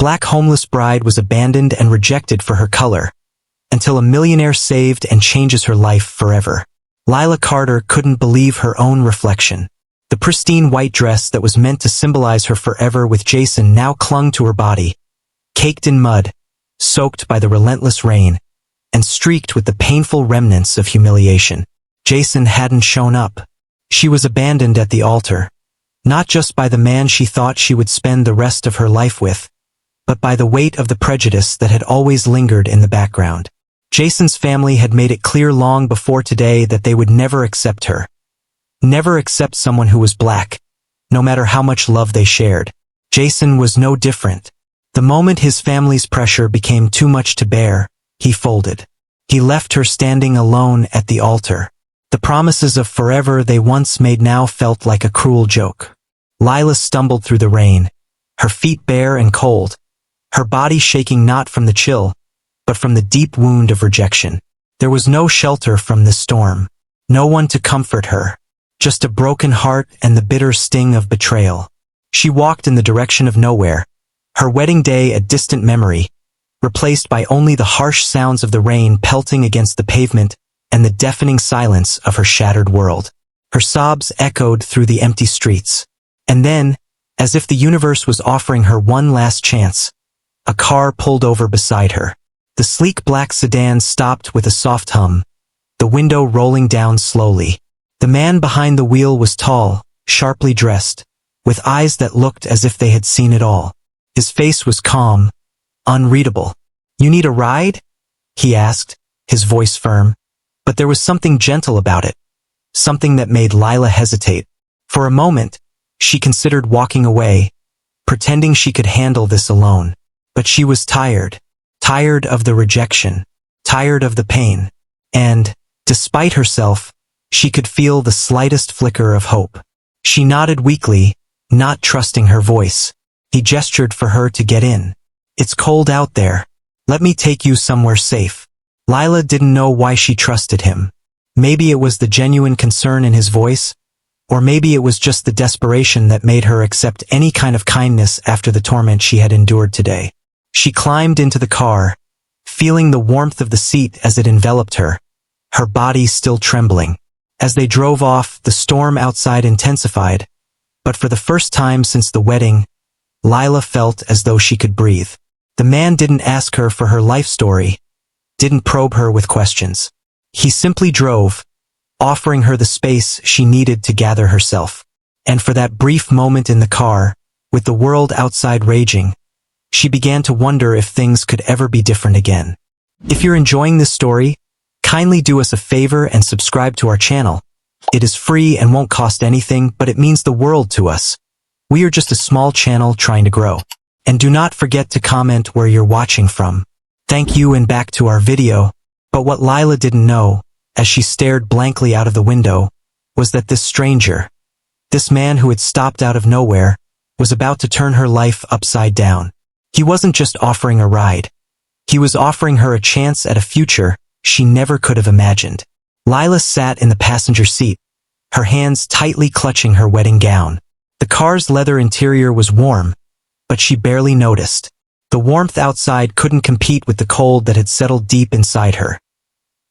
black homeless bride was abandoned and rejected for her color, until a millionaire saved and changes her life forever. Lila Carter couldn't believe her own reflection. The pristine white dress that was meant to symbolize her forever with Jason now clung to her body, caked in mud, soaked by the relentless rain, and streaked with the painful remnants of humiliation. Jason hadn't shown up. She was abandoned at the altar, not just by the man she thought she would spend the rest of her life with, but by the weight of the prejudice that had always lingered in the background. Jason's family had made it clear long before today that they would never accept her. Never accept someone who was black, no matter how much love they shared. Jason was no different. The moment his family's pressure became too much to bear, he folded. He left her standing alone at the altar. The promises of forever they once made now felt like a cruel joke. Lila stumbled through the rain, her feet bare and cold, her body shaking not from the chill, but from the deep wound of rejection. There was no shelter from this storm, no one to comfort her, just a broken heart and the bitter sting of betrayal. She walked in the direction of nowhere, her wedding day a distant memory, replaced by only the harsh sounds of the rain pelting against the pavement and the deafening silence of her shattered world. Her sobs echoed through the empty streets. And then, as if the universe was offering her one last chance, a car pulled over beside her. The sleek black sedan stopped with a soft hum, the window rolling down slowly. The man behind the wheel was tall, sharply dressed, with eyes that looked as if they had seen it all. His face was calm, unreadable. "You need a ride?" he asked, his voice firm. But there was something gentle about it, something that made Lila hesitate. For a moment, she considered walking away, pretending she could handle this alone. But she was tired. Tired of the rejection, tired of the pain, and, despite herself, she could feel the slightest flicker of hope. She nodded weakly, not trusting her voice. He gestured for her to get in. "It's cold out there. Let me take you somewhere safe." Lila didn't know why she trusted him. Maybe it was the genuine concern in his voice, or maybe it was just the desperation that made her accept any kind of kindness after the torment she had endured today. She climbed into the car, feeling the warmth of the seat as it enveloped her, her body still trembling. As they drove off, the storm outside intensified, but for the first time since the wedding, Lila felt as though she could breathe. The man didn't ask her for her life story, didn't probe her with questions. He simply drove, offering her the space she needed to gather herself. And for that brief moment in the car, with the world outside raging, she began to wonder if things could ever be different again. If you're enjoying this story, kindly do us a favor and subscribe to our channel. It is free and won't cost anything, but it means the world to us. We are just a small channel trying to grow. And do not forget to comment where you're watching from. Thank you, and back to our video. But what Lila didn't know, as she stared blankly out of the window, was that this stranger, this man who had stopped out of nowhere, was about to turn her life upside down. He wasn't just offering a ride. He was offering her a chance at a future she never could have imagined. Lila sat in the passenger seat, her hands tightly clutching her wedding gown. The car's leather interior was warm, but she barely noticed. The warmth outside couldn't compete with the cold that had settled deep inside her.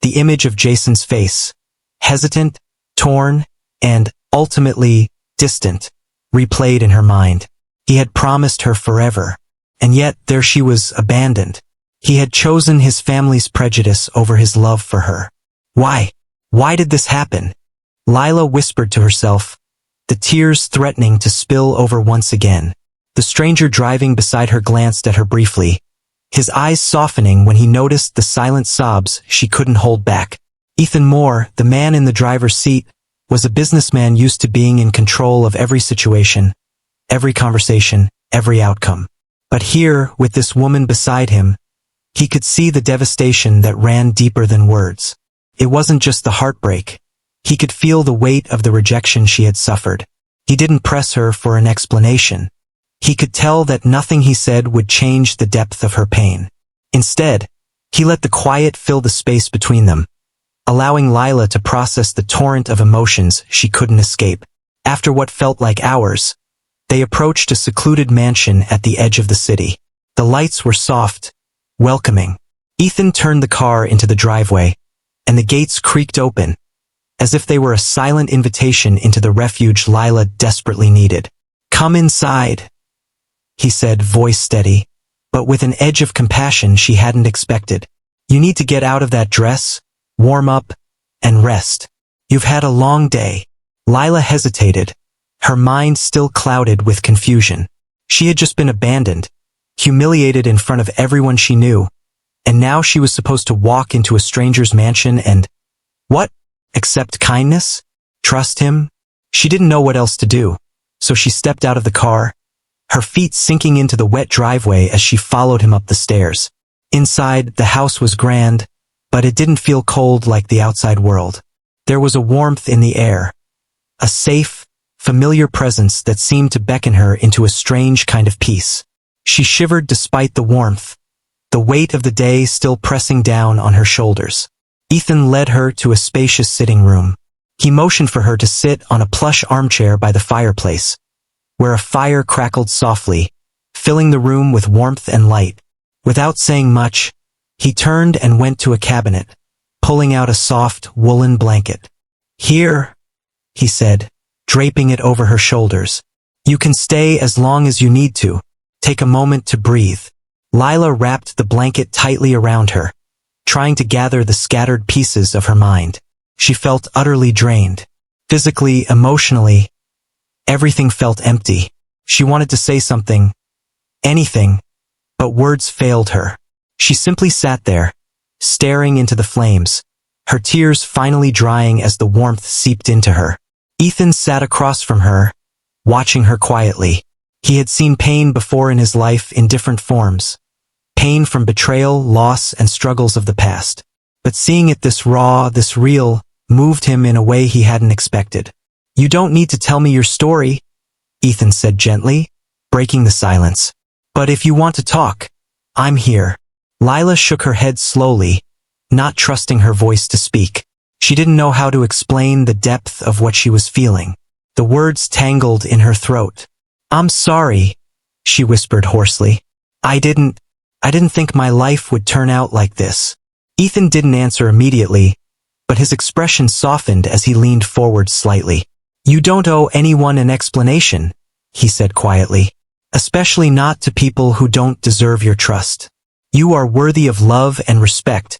The image of Jason's face, hesitant, torn, and, ultimately, distant, replayed in her mind. He had promised her forever. And yet, there she was, abandoned. He had chosen his family's prejudice over his love for her. Why? Why did this happen? Lila whispered to herself, the tears threatening to spill over once again. The stranger driving beside her glanced at her briefly, his eyes softening when he noticed the silent sobs she couldn't hold back. Ethan Moore, the man in the driver's seat, was a businessman used to being in control of every situation, every conversation, every outcome. But here, with this woman beside him, he could see the devastation that ran deeper than words. It wasn't just the heartbreak. He could feel the weight of the rejection she had suffered. He didn't press her for an explanation. He could tell that nothing he said would change the depth of her pain. Instead, he let the quiet fill the space between them, allowing Lila to process the torrent of emotions she couldn't escape. After what felt like hours, they approached a secluded mansion at the edge of the city. The lights were soft, welcoming. Ethan turned the car into the driveway, and the gates creaked open, as if they were a silent invitation into the refuge Lila desperately needed. "Come inside," he said, voice steady, but with an edge of compassion she hadn't expected. "You need to get out of that dress, warm up, and rest. You've had a long day." Lila hesitated, her mind still clouded with confusion. She had just been abandoned, humiliated in front of everyone she knew, and now she was supposed to walk into a stranger's mansion and, what? Accept kindness? Trust him? She didn't know what else to do, so she stepped out of the car, her feet sinking into the wet driveway as she followed him up the stairs. Inside, the house was grand, but it didn't feel cold like the outside world. There was a warmth in the air, a safe, familiar presence that seemed to beckon her into a strange kind of peace. She shivered despite the warmth, the weight of the day still pressing down on her shoulders. Ethan led her to a spacious sitting room. He motioned for her to sit on a plush armchair by the fireplace, where a fire crackled softly, filling the room with warmth and light. Without saying much, he turned and went to a cabinet, pulling out a soft, woolen blanket. "Here," he said, draping it over her shoulders. "You can stay as long as you need to. Take a moment to breathe." Lila wrapped the blanket tightly around her, trying to gather the scattered pieces of her mind. She felt utterly drained. Physically, emotionally, everything felt empty. She wanted to say something, anything, but words failed her. She simply sat there, staring into the flames, her tears finally drying as the warmth seeped into her. Ethan sat across from her, watching her quietly. He had seen pain before in his life in different forms. Pain from betrayal, loss, and struggles of the past. But seeing it this raw, this real, moved him in a way he hadn't expected. "You don't need to tell me your story," Ethan said gently, breaking the silence. "But if you want to talk, I'm here." Lila shook her head slowly, not trusting her voice to speak. She didn't know how to explain the depth of what she was feeling. The words tangled in her throat. "I'm sorry," she whispered hoarsely. I didn't think my life would turn out like this." Ethan didn't answer immediately, but his expression softened as he leaned forward slightly. "You don't owe anyone an explanation," he said quietly. "Especially not to people who don't deserve your trust. You are worthy of love and respect,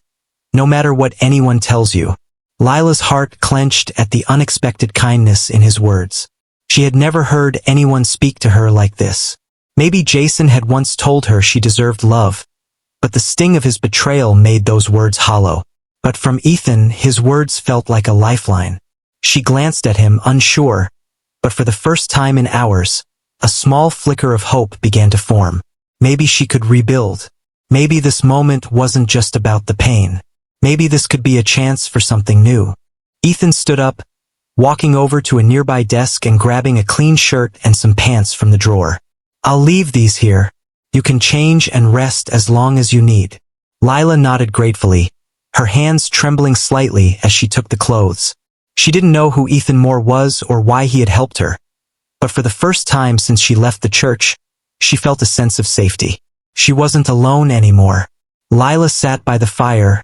no matter what anyone tells you." Lila's heart clenched at the unexpected kindness in his words. She had never heard anyone speak to her like this. Maybe Jason had once told her she deserved love, but the sting of his betrayal made those words hollow. But from Ethan, his words felt like a lifeline. She glanced at him, unsure, but for the first time in hours, a small flicker of hope began to form. Maybe she could rebuild. Maybe this moment wasn't just about the pain. Maybe this could be a chance for something new. Ethan stood up, walking over to a nearby desk and grabbing a clean shirt and some pants from the drawer. "I'll leave these here. You can change and rest as long as you need." Lila nodded gratefully, her hands trembling slightly as she took the clothes. She didn't know who Ethan Moore was or why he had helped her, but for the first time since she left the church, she felt a sense of safety. She wasn't alone anymore. Lila sat by the fire,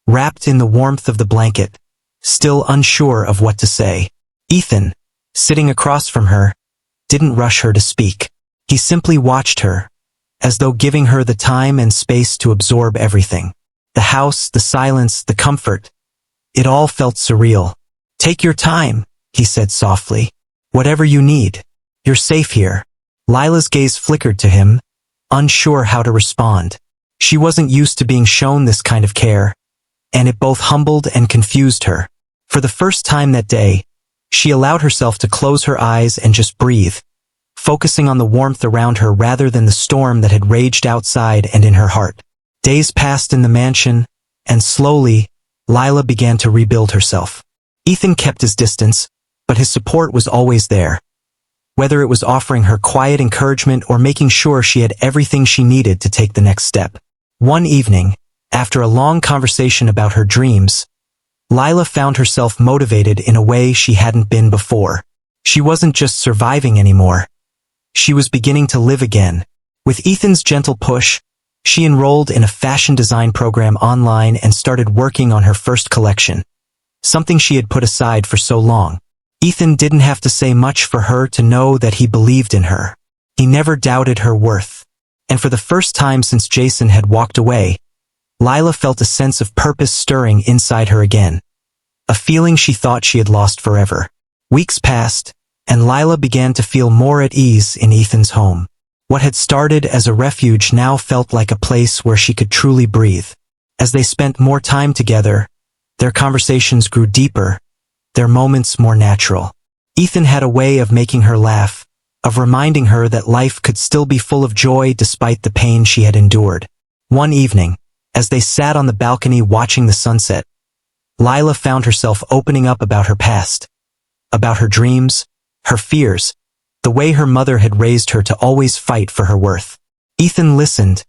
wrapped in the warmth of the blanket, still unsure of what to say. Ethan, sitting across from her, didn't rush her to speak. He simply watched her, as though giving her the time and space to absorb everything. The house, the silence, the comfort. It all felt surreal. "Take your time," he said softly. "Whatever you need. You're safe here." Lila's gaze flickered to him, unsure how to respond. She wasn't used to being shown this kind of care, and it both humbled and confused her. For the first time that day, she allowed herself to close her eyes and just breathe, focusing on the warmth around her rather than the storm that had raged outside and in her heart. Days passed in the mansion, and slowly, Lila began to rebuild herself. Ethan kept his distance, but his support was always there. Whether it was offering her quiet encouragement or making sure she had everything she needed to take the next step. One evening, after a long conversation about her dreams, Lila found herself motivated in a way she hadn't been before. She wasn't just surviving anymore. She was beginning to live again, With Ethan's gentle push, she enrolled in a fashion design program online and started working on her first collection, something she had put aside for so long. Ethan didn't have to say much for her to know that he believed in her. He never doubted her worth. And for the first time since Jason had walked away, Lila felt a sense of purpose stirring inside her again, a feeling she thought she had lost forever. Weeks passed, and Lila began to feel more at ease in Ethan's home. What had started as a refuge now felt like a place where she could truly breathe. As they spent more time together, their conversations grew deeper, their moments more natural. Ethan had a way of making her laugh, of reminding her that life could still be full of joy despite the pain she had endured. One evening, as they sat on the balcony watching the sunset, Lila found herself opening up about her past, about her dreams, her fears, the way her mother had raised her to always fight for her worth. Ethan listened,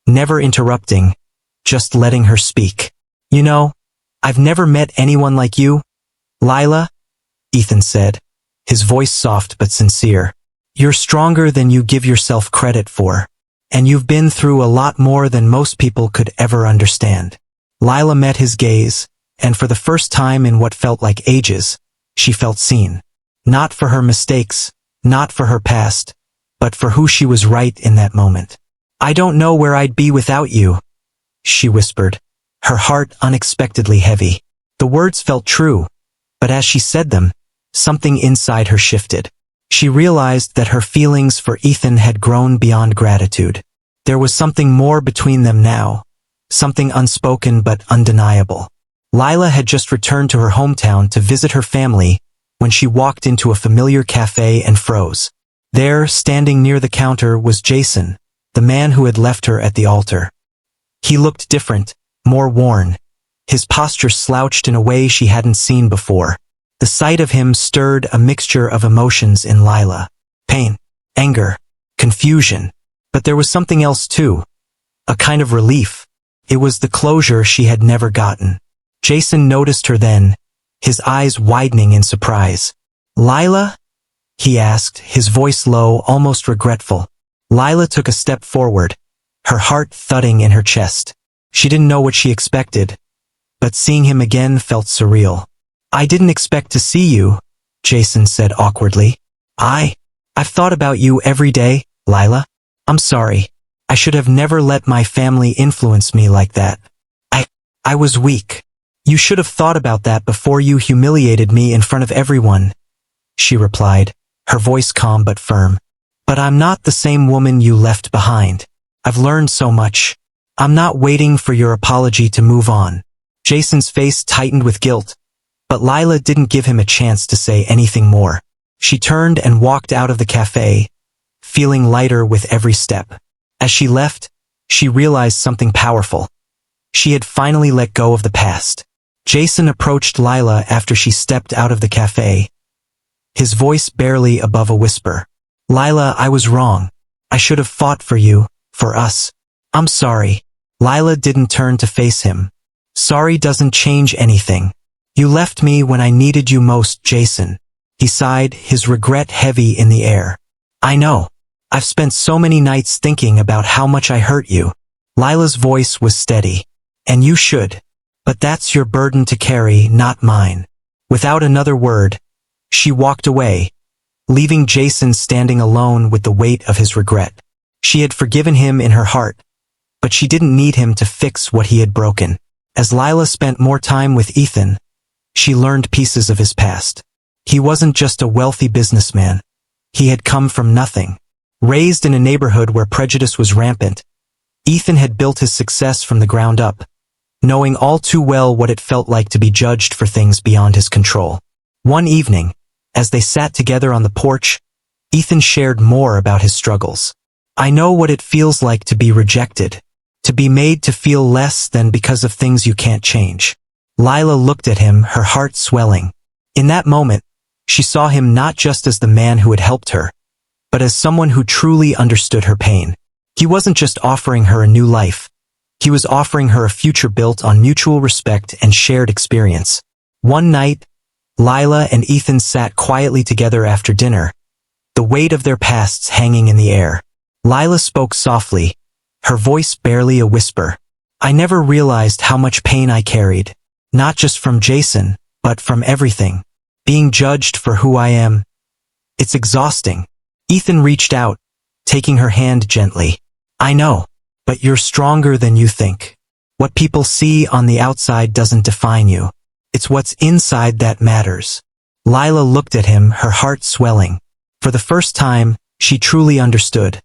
never interrupting, just letting her speak. "You know, I've never met anyone like you, Lila," Ethan said, his voice soft but sincere. "You're stronger than you give yourself credit for, and you've been through a lot more than most people could ever understand." Lila met his gaze, and for the first time in what felt like ages, she felt seen. Not for her mistakes, not for her past, but for who she was right in that moment. "I don't know where I'd be without you," she whispered, her heart unexpectedly heavy. The words felt true, but as she said them, something inside her shifted. She realized that her feelings for Ethan had grown beyond gratitude. There was something more between them now, something unspoken but undeniable. Lila had just returned to her hometown to visit her family when she walked into a familiar cafe and froze. There, standing near the counter, was Jason, the man who had left her at the altar. He looked different, more worn, his posture slouched in a way she hadn't seen before. The sight of him stirred a mixture of emotions in Lila. Pain, anger, confusion. But there was something else too. A kind of relief. It was the closure she had never gotten. Jason noticed her then, his eyes widening in surprise. "Lila?" he asked, his voice low, almost regretful. Lila took a step forward, her heart thudding in her chest. She didn't know what she expected, but seeing him again felt surreal. "I didn't expect to see you," Jason said awkwardly. I've thought about you every day, Lila. I'm sorry. I should have never let my family influence me like that. I was weak. You should have thought about that before you humiliated me in front of everyone," she replied, her voice calm but firm. "But I'm not the same woman you left behind. I've learned so much. I'm not waiting for your apology to move on." Jason's face tightened with guilt, but Lila didn't give him a chance to say anything more. She turned and walked out of the cafe, feeling lighter with every step. As she left, she realized something powerful. She had finally let go of the past. Jason approached Lila after she stepped out of the cafe, his voice barely above a whisper. "Lila, I was wrong. I should have fought for you, for us. I'm sorry." Lila didn't turn to face him. "Sorry doesn't change anything. You left me when I needed you most, Jason." He sighed, his regret heavy in the air. "I know. I've spent so many nights thinking about how much I hurt you." Lila's voice was steady. "And you should. But that's your burden to carry, not mine." Without another word, she walked away, leaving Jason standing alone with the weight of his regret. She had forgiven him in her heart, but she didn't need him to fix what he had broken. As Lila spent more time with Ethan, she learned pieces of his past. He wasn't just a wealthy businessman. He had come from nothing. Raised in a neighborhood where prejudice was rampant, Ethan had built his success from the ground up, knowing all too well what it felt like to be judged for things beyond his control. One evening, as they sat together on the porch, Ethan shared more about his struggles. "I know what it feels like to be rejected, to be made to feel less than because of things you can't change." Lila looked at him, her heart swelling. In that moment, she saw him not just as the man who had helped her, but as someone who truly understood her pain. He wasn't just offering her a new life. He was offering her a future built on mutual respect and shared experience. One night, Lila and Ethan sat quietly together after dinner, the weight of their pasts hanging in the air. Lila spoke softly, her voice barely a whisper. I never realized how much pain I carried, not just from Jason, but from everything. Being judged for who I am. It's exhausting. Ethan reached out, taking her hand gently. I know, but you're stronger than you think. What people see on the outside doesn't define you. It's what's inside that matters. Lila looked at him, her heart swelling. For the first time, she truly understood.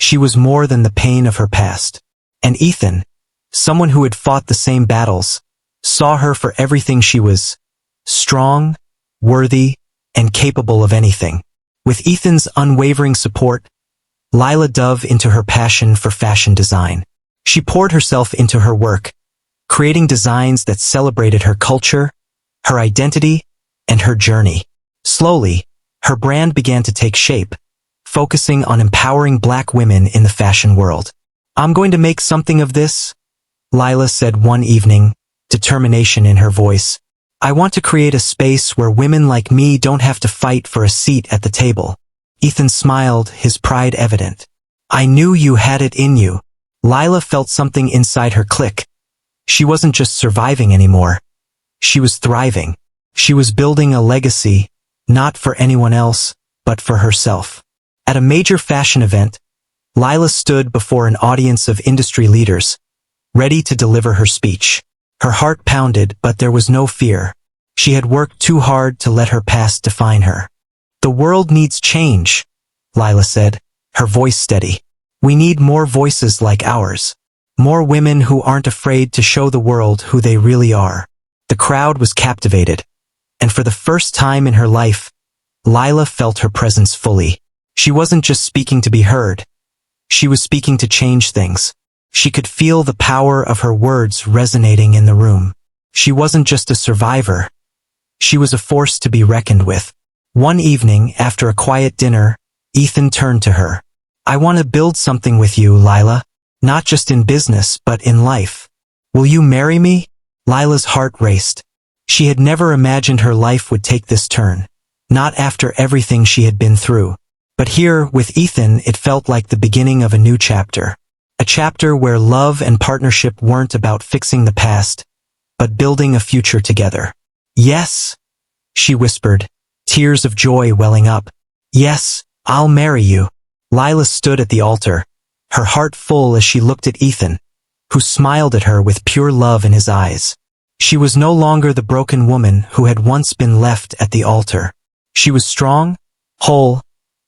She was more than the pain of her past. And Ethan, someone who had fought the same battles, saw her for everything she was: strong, worthy, and capable of anything. With Ethan's unwavering support, Lila dove into her passion for fashion design. She poured herself into her work, creating designs that celebrated her culture, her identity, and her journey. Slowly, her brand began to take shape, focusing on empowering Black women in the fashion world. I'm going to make something of this, Lila said one evening, determination in her voice. I want to create a space where women like me don't have to fight for a seat at the table. Ethan smiled, his pride evident. I knew you had it in you. Lila felt something inside her click. She wasn't just surviving anymore. She was thriving. She was building a legacy, not for anyone else, but for herself. At a major fashion event, Lila stood before an audience of industry leaders, ready to deliver her speech. Her heart pounded, but there was no fear. She had worked too hard to let her past define her. The world needs change, Lila said, her voice steady. We need more voices like ours. More women who aren't afraid to show the world who they really are. The crowd was captivated. And for the first time in her life, Lila felt her presence fully. She wasn't just speaking to be heard. She was speaking to change things. She could feel the power of her words resonating in the room. She wasn't just a survivor. She was a force to be reckoned with. One evening, after a quiet dinner, Ethan turned to her. I want to build something with you, Lila. Not just in business, but in life. Will you marry me? Lila's heart raced. She had never imagined her life would take this turn. Not after everything she had been through. But here, with Ethan, it felt like the beginning of a new chapter. A chapter where love and partnership weren't about fixing the past, but building a future together. Yes, she whispered, tears of joy welling up. Yes, I'll marry you. Lila stood at the altar, her heart full as she looked at Ethan, who smiled at her with pure love in his eyes. She was no longer the broken woman who had once been left at the altar. She was strong, whole,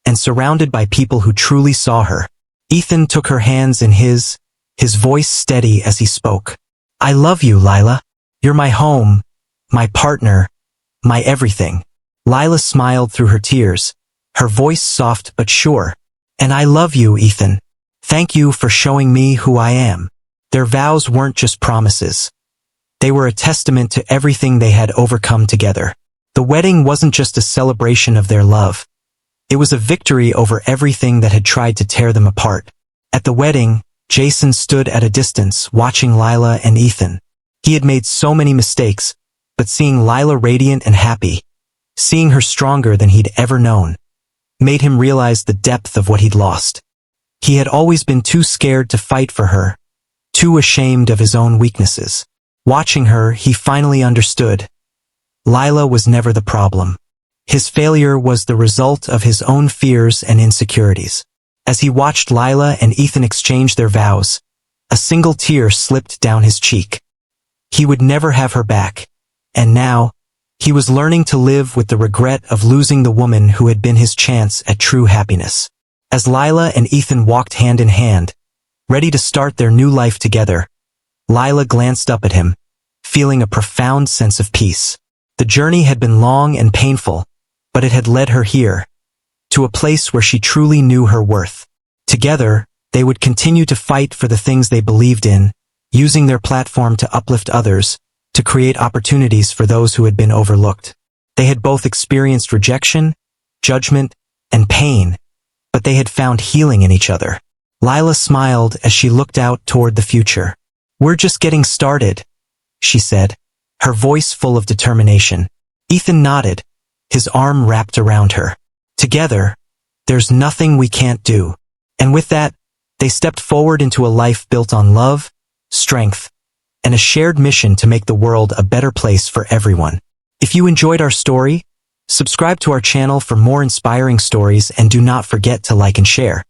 and surrounded by people who truly saw her. Ethan took her hands in his voice steady as he spoke. I love you, Lila. You're my home, my partner, my everything. Lila smiled through her tears, her voice soft but sure. And I love you, Ethan. Thank you for showing me who I am. Their vows weren't just promises. They were a testament to everything they had overcome together. The wedding wasn't just a celebration of their love. It was a victory over everything that had tried to tear them apart. At the wedding, Jason stood at a distance, watching Lila and Ethan. He had made so many mistakes, but seeing Lila radiant and happy, seeing her stronger than he'd ever known, made him realize the depth of what he'd lost. He had always been too scared to fight for her, too ashamed of his own weaknesses. Watching her, he finally understood. Lila was never the problem. His failure was the result of his own fears and insecurities. As he watched Lila and Ethan exchange their vows, a single tear slipped down his cheek. He would never have her back, and now, he was learning to live with the regret of losing the woman who had been his chance at true happiness. As Lila and Ethan walked hand in hand, ready to start their new life together, Lila glanced up at him, feeling a profound sense of peace. The journey had been long and painful, but it had led her here, to a place where she truly knew her worth. Together, they would continue to fight for the things they believed in, using their platform to uplift others, to create opportunities for those who had been overlooked. They had both experienced rejection, judgment, and pain, but they had found healing in each other. Lila smiled as she looked out toward the future. We're just getting started, she said, her voice full of determination. Ethan nodded, his arm wrapped around her. Together, there's nothing we can't do. And with that, they stepped forward into a life built on love, strength, and a shared mission to make the world a better place for everyone. If you enjoyed our story, subscribe to our channel for more inspiring stories and do not forget to like and share.